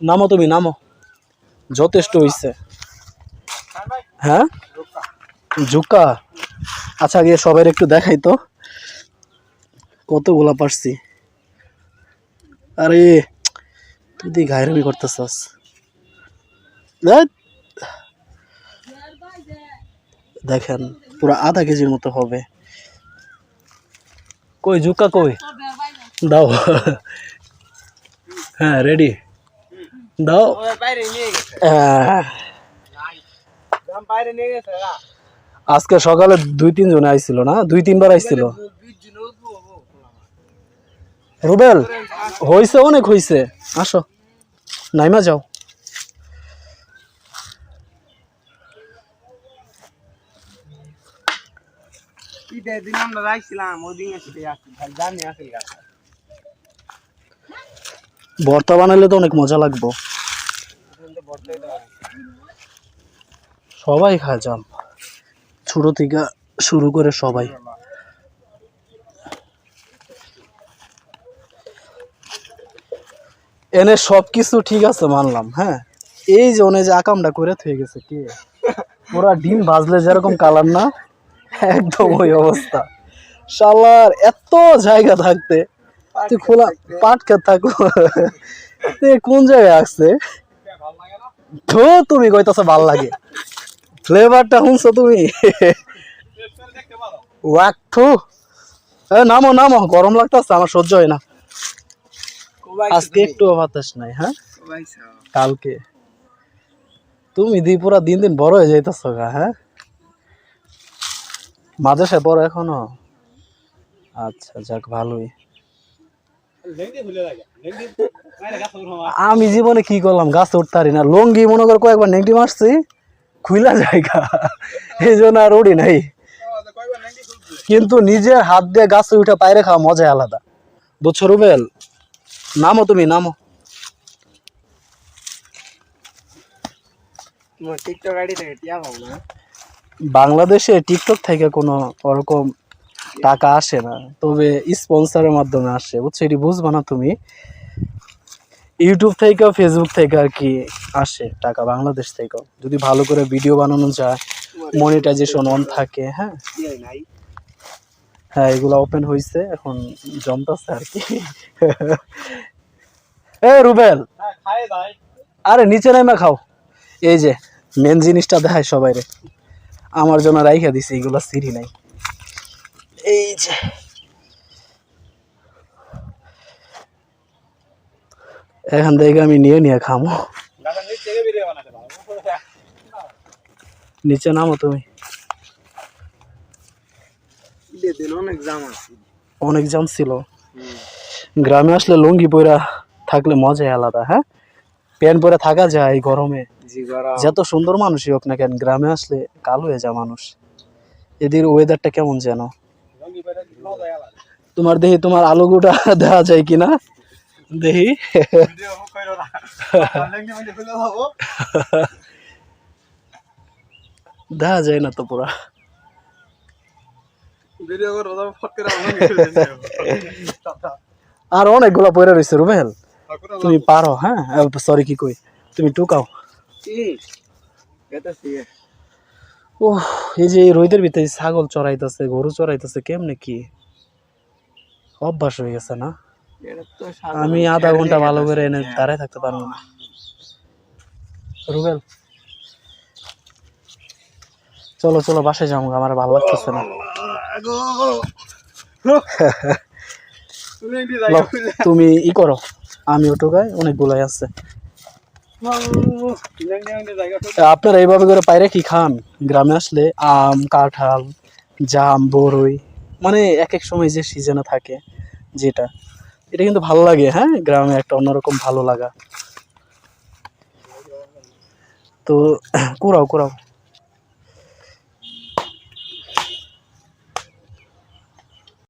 নামো তুমি নামো, যথেষ্ট হইছে। হ্যাঁ জুকা, আচ্ছা গিয়ে সবাই একটু দেখাই তো কতগুলা পারছি। আরে তুই ঘায়রামি করতেছস, দেখেন পুরো আধা কেজির মতো হবে। কই জুকা কই, দাও। হ্যাঁ রেডি, দাও। আজকে সকালে 2-3 জন আইছিল না, 2-3 বার আইছিল। রুবেল হইছে, অনেক হইছে, আসো নাইমা যাও। ভর্তা বানাইলে তো অনেক মজা লাগবো। সবাই খায় জাম, ছোট থেকে শুরু করে সবাই। এনে সবকিছু ঠিক আছে মানলাম, হ্যাঁ এই যে ওনে যে আকামটা করে থয়ে গেছে কে, পুরা ডিম ভাজলে যেরকম কালার না, একদম ওই অবস্থা। শালার এত জায়গা থাকতে তুই খোলা পাট খেত থাকো, তুই কোন জায়গায় আসছে তো তুমি কইতাছো ভাল লাগে, ফ্লেভারটা শুনছো তুমি? ওয়াক্থু, নামো নামো, গরম লাগতেছে আমার, সহ্য হয় না আজকে, একটু বাতাস নাই। হ্যাঁ কালকে তুমি পুরা দিন দিন বড় হয়ে যাইতেছ গা। হ্যাঁ মাদ্রাসা পড়ো এখনো, আচ্ছা যাক ভালোই। আমি জীবনে কি করলাম, গাছ উঠতে পারি না, লঙ্গি মনে করো কয়েকবার নেংটি মারছি, খুইলা জায়গা, এই জন্য আর উড়ি নাই। কিন্তু নিজের হাত দিয়ে গাছে উঠে পায়রে খাওয়া মজা আলাদা, বুঝছো রুবেল? নামো তুমি নামো। বাংলাদেশে টিকটক থেকে কোনো ওরকম টাকা আসে না, তবে স্পন্সরের মাধ্যমে আসে, বুঝছো? এটি বুঝবা না তুমি, ইউটিউব থেকে ফেসবুক থেকে আর কি আসে টাকা, বাংলাদেশ থেকেও যদি ভালো করে ভিডিও বানানো যায়, মনিটাইজেশন অন থাকে। হ্যাঁ হ্যাঁ এগুলা ওপেন হয়েছে, এখন জমতাছে আর কি। এ রুবেল আরে নিচে নাইমা খাও, এই যে মেন জিনিসটা দেখায় সবাই রে, আমার জন্য রাইখা দিছে এগুলা, সিঁড়ি নাই, এই যে এখান থেকে আমি নিয়ে নিয়ে খামো। নিচে নামো তুমি, অনেক জাম ছিল। গ্রামে আসলে লুঙ্গি পরা থাকলে মজাই আলাদা। হ্যাঁ প্যান্ট পরে থাকা যায় এই গরমে, যত সুন্দর মানুষই হোক না কেন, গ্রামে আসলে কালো হয়ে যায় মানুষ। এদের ওয়েদারটা কেমন যেন, তোমার দেখি তোমার আলু গোটা দেওয়া যায় কিনা দেখি। দেখা যায় না তো পুরা, আর অনেকগুলা পয়রা রয়েছে রুবেল, তুমি পারো। হ্যাঁ সরি কি কই, তুমি টুকাও। ও এই যে রোদের ভিতরে ছাগল চড়াইতেছে, গরু চড়াইতেছে, কেমনে কি অভ্যাস হয়ে গেছে না, আমি আধা ঘন্টা ভালো করে এনে দাঁড়ায় থাকতে পারবো না। রুবেল চলো চলো বাসায় যাবো, আমার ভালো লাগতেছে না। তুমি ই করো, আমি ওটো গাই, অনেকগুলাই আছে। আপনারা এইভাবে করে পাইরে কি খান গ্রামে আসলে? আম, কাঁঠাল, জাম, বরই, মানে এক এক সময় যে সিজনে থাকে যেটা, এটা কিন্তু ভালো লাগে। হ্যাঁ গ্রামে একটা অন্যরকম ভালো লাগা। তো কুড়াও কুড়াও।